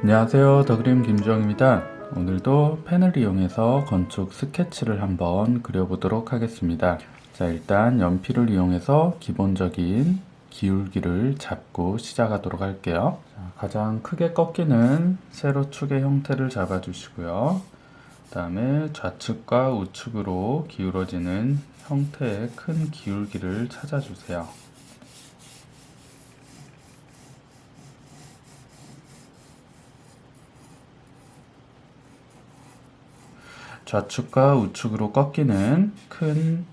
안녕하세요, 더그림 김주영입니다. 오늘도 펜을 이용해서 건축 스케치를 한번 그려보도록 하겠습니다. 자, 일단 연필을 이용해서 기본적인 기울기를 잡고 시작하도록 할게요. 자, 가장 크게 꺾이는 세로축의 형태를 잡아주시고요. 그 다음에 좌측과 우측으로 기울어지는 형태의 큰 기울기를 찾아주세요. 좌측과 우측으로 꺾이는 큰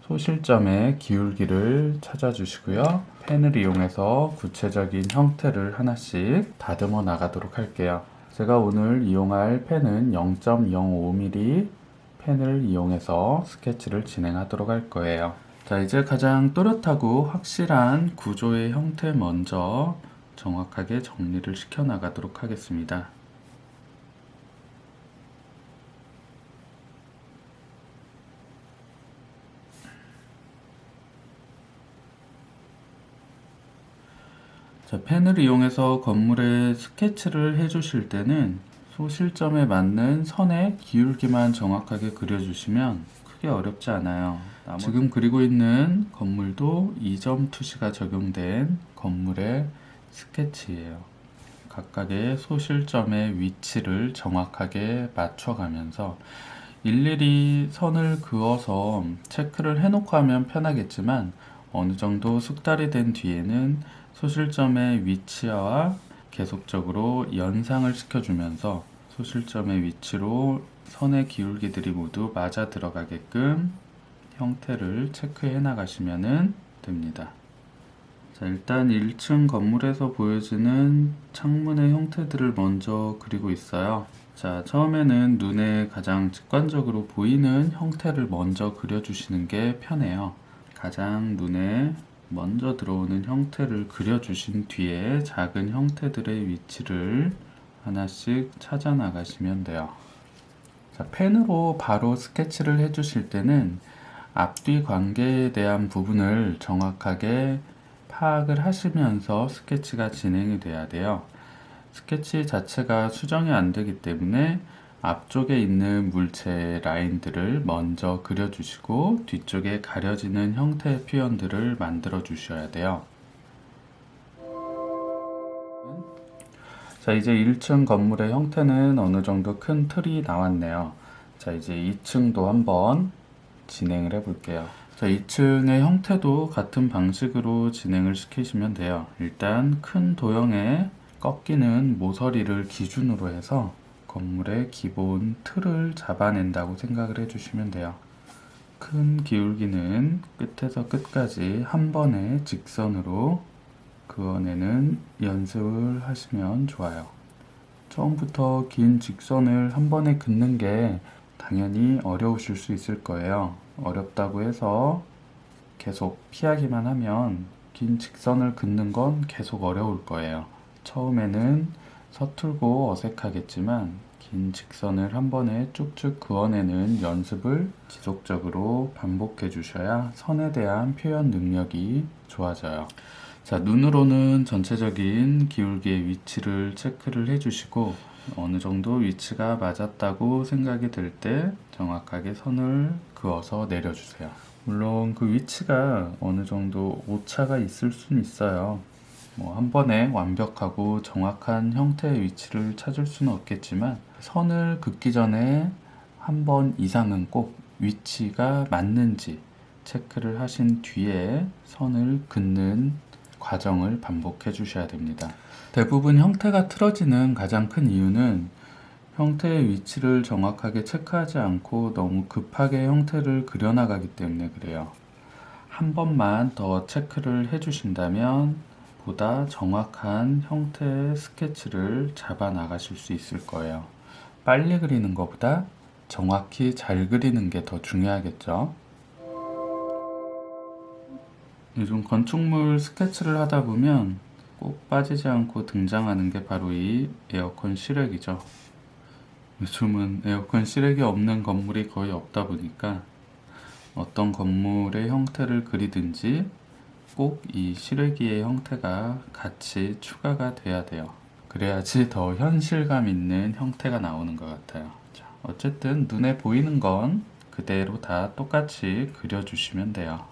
소실점의 기울기를 찾아주시고요. 펜을 이용해서 구체적인 형태를 하나씩 다듬어 나가도록 할게요. 제가 오늘 이용할 펜은 0.05mm 펜을 이용해서 스케치를 진행하도록 할 거예요. 자, 이제 가장 또렷하고 확실한 구조의 형태 먼저 정확하게 정리를 시켜 나가도록 하겠습니다. 자, 펜을 이용해서 건물에 스케치를 해주실 때는 소실점에 맞는 선의 기울기만 정확하게 그려주시면 크게 어렵지 않아요. 지금 그리고 있는 건물도 2점 투시가 적용된 건물의 스케치예요. 각각의 소실점의 위치를 정확하게 맞춰가면서 일일이 선을 그어서 체크를 해놓고 하면 편하겠지만 어느 정도 숙달이 된 뒤에는 소실점의 위치와 계속적으로 연상을 시켜주면서 소실점의 위치로 선의 기울기들이 모두 맞아 들어가게끔 형태를 체크해 나가시면 됩니다. 자, 일단 1층 건물에서 보여지는 창문의 형태들을 먼저 그리고 있어요. 자, 처음에는 눈에 가장 직관적으로 보이는 형태를 먼저 그려주시는 게 편해요. 가장 눈에 먼저 들어오는 형태를 그려주신 뒤에 작은 형태들의 위치를 하나씩 찾아 나가시면 돼요. 자, 펜으로 바로 스케치를 해주실 때는 앞뒤 관계에 대한 부분을 정확하게 파악을 하시면서 스케치가 진행이 돼야 돼요. 스케치 자체가 수정이 안 되기 때문에 앞쪽에 있는 물체의 라인들을 먼저 그려주시고 뒤쪽에 가려지는 형태의 표현들을 만들어 주셔야 돼요. 자, 이제 1층 건물의 형태는 어느 정도 큰 틀이 나왔네요. 자, 이제 2층도 한번 진행을 해 볼게요. 자, 2층의 형태도 같은 방식으로 진행을 시키시면 돼요. 일단 큰 도형의 꺾이는 모서리를 기준으로 해서 건물의 기본 틀을 잡아낸다고 생각을 해주시면 돼요. 큰 기울기는 끝에서 끝까지 한 번에 직선으로 그어내는 연습을 하시면 좋아요. 처음부터 긴 직선을 한 번에 긋는 게 당연히 어려우실 수 있을 거예요. 어렵다고 해서 계속 피하기만 하면 긴 직선을 긋는 건 계속 어려울 거예요. 처음에는 서툴고 어색하겠지만 긴 직선을 한 번에 쭉쭉 그어내는 연습을 지속적으로 반복해 주셔야 선에 대한 표현 능력이 좋아져요. 자, 눈으로는 전체적인 기울기의 위치를 체크를 해주시고 어느 정도 위치가 맞았다고 생각이 들 때 정확하게 선을 그어서 내려주세요. 물론 그 위치가 어느 정도 오차가 있을 수는 있어요. 한 번에 완벽하고 정확한 형태의 위치를 찾을 수는 없겠지만 선을 긋기 전에 한 번 이상은 꼭 위치가 맞는지 체크를 하신 뒤에 선을 긋는 과정을 반복해 주셔야 됩니다. 대부분 형태가 틀어지는 가장 큰 이유는 형태의 위치를 정확하게 체크하지 않고 너무 급하게 형태를 그려나가기 때문에 그래요. 한 번만 더 체크를 해주신다면 보다 정확한 형태의 스케치를 잡아 나가실 수 있을 거예요. 빨리 그리는 것보다 정확히 잘 그리는 게 더 중요하겠죠. 요즘 건축물 스케치를 하다 보면 꼭 빠지지 않고 등장하는 게 바로 이 에어컨 실외기죠. 요즘은 에어컨 실외기 없는 건물이 거의 없다 보니까 어떤 건물의 형태를 그리든지 꼭 이 실외기의 형태가 같이 추가가 돼야 돼요. 그래야지 더 현실감 있는 형태가 나오는 것 같아요. 자, 어쨌든 눈에 보이는 건 그대로 다 똑같이 그려주시면 돼요.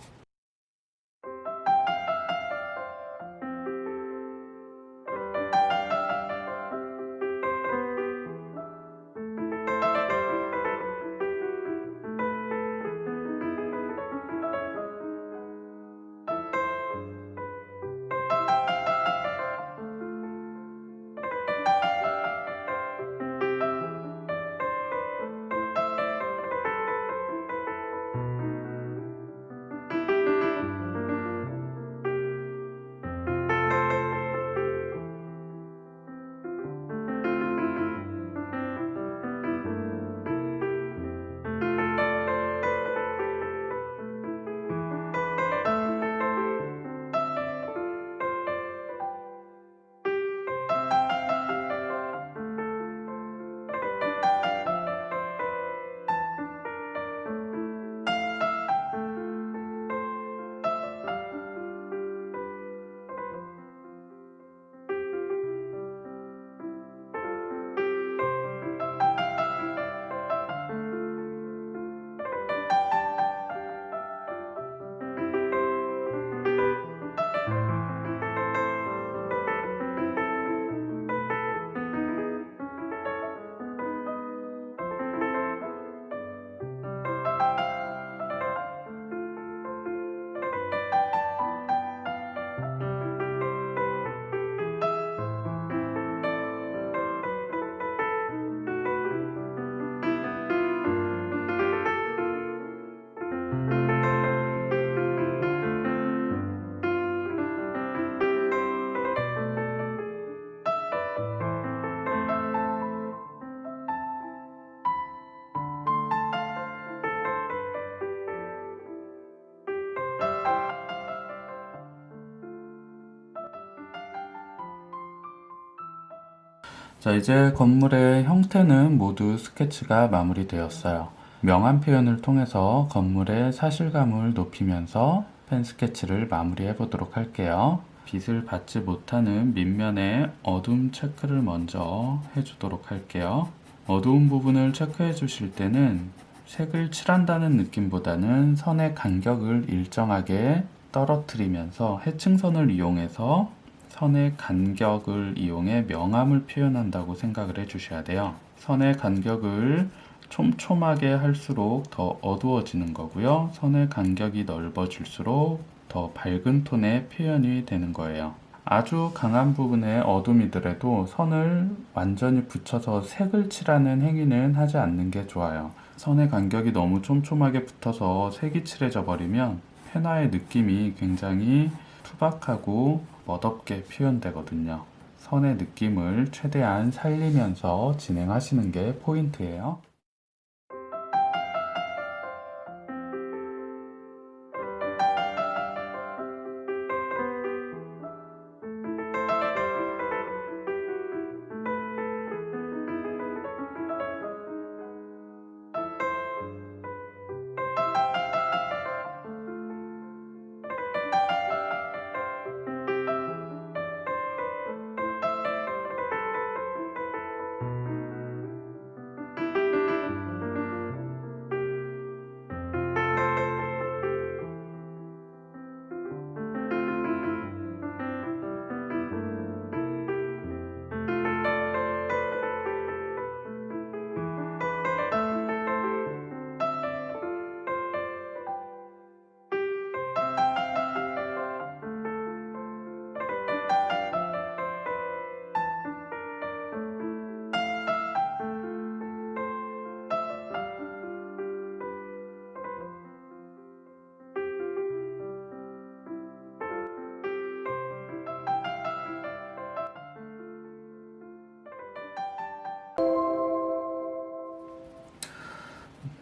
자, 이제 건물의 형태는 모두 스케치가 마무리되었어요. 명암 표현을 통해서 건물의 사실감을 높이면서 펜 스케치를 마무리해 보도록 할게요. 빛을 받지 못하는 밑면에 어둠 체크를 먼저 해주도록 할게요. 어두운 부분을 체크해 주실 때는 색을 칠한다는 느낌보다는 선의 간격을 일정하게 떨어뜨리면서 해층선을 이용해서 선의 간격을 이용해 명암을 표현한다고 생각을 해주셔야 돼요. 선의 간격을 촘촘하게 할수록 더 어두워지는 거고요. 선의 간격이 넓어질수록 더 밝은 톤의 표현이 되는 거예요. 아주 강한 부분의 어둠이더라도 선을 완전히 붙여서 색을 칠하는 행위는 하지 않는 게 좋아요. 선의 간격이 너무 촘촘하게 붙어서 색이 칠해져 버리면 펜화의 느낌이 굉장히 투박하고 멋없게 표현되거든요. 선의 느낌을 최대한 살리면서 진행하시는 게 포인트예요.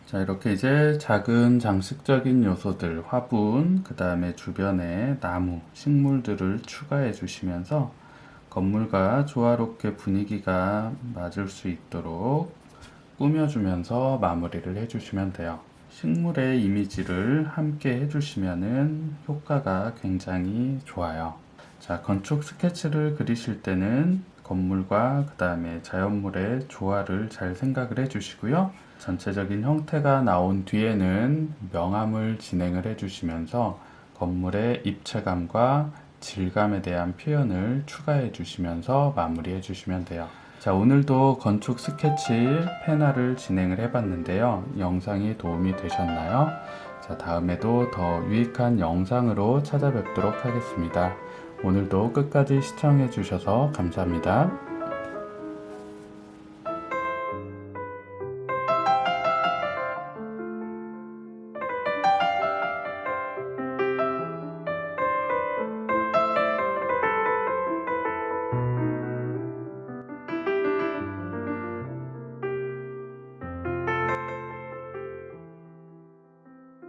자, 이렇게 이제 작은 장식적인 요소들, 화분, 그 다음에 주변에 나무, 식물들을 추가해 주시면서 건물과 조화롭게 분위기가 맞을 수 있도록 꾸며주면서 마무리를 해주시면 돼요. 식물의 이미지를 함께 해주시면은 효과가 굉장히 좋아요. 자, 건축 스케치를 그리실 때는 건물과 그 다음에 자연물의 조화를 잘 생각을 해주시고요. 전체적인 형태가 나온 뒤에는 명암을 진행을 해주시면서 건물의 입체감과 질감에 대한 표현을 추가해 주시면서 마무리해 주시면 돼요. 자, 오늘도 건축 스케치 페나를 진행을 해봤는데요. 영상이 도움이 되셨나요? 자, 다음에도 더 유익한 영상으로 찾아뵙도록 하겠습니다. 오늘도 끝까지 시청해 주셔서 감사합니다.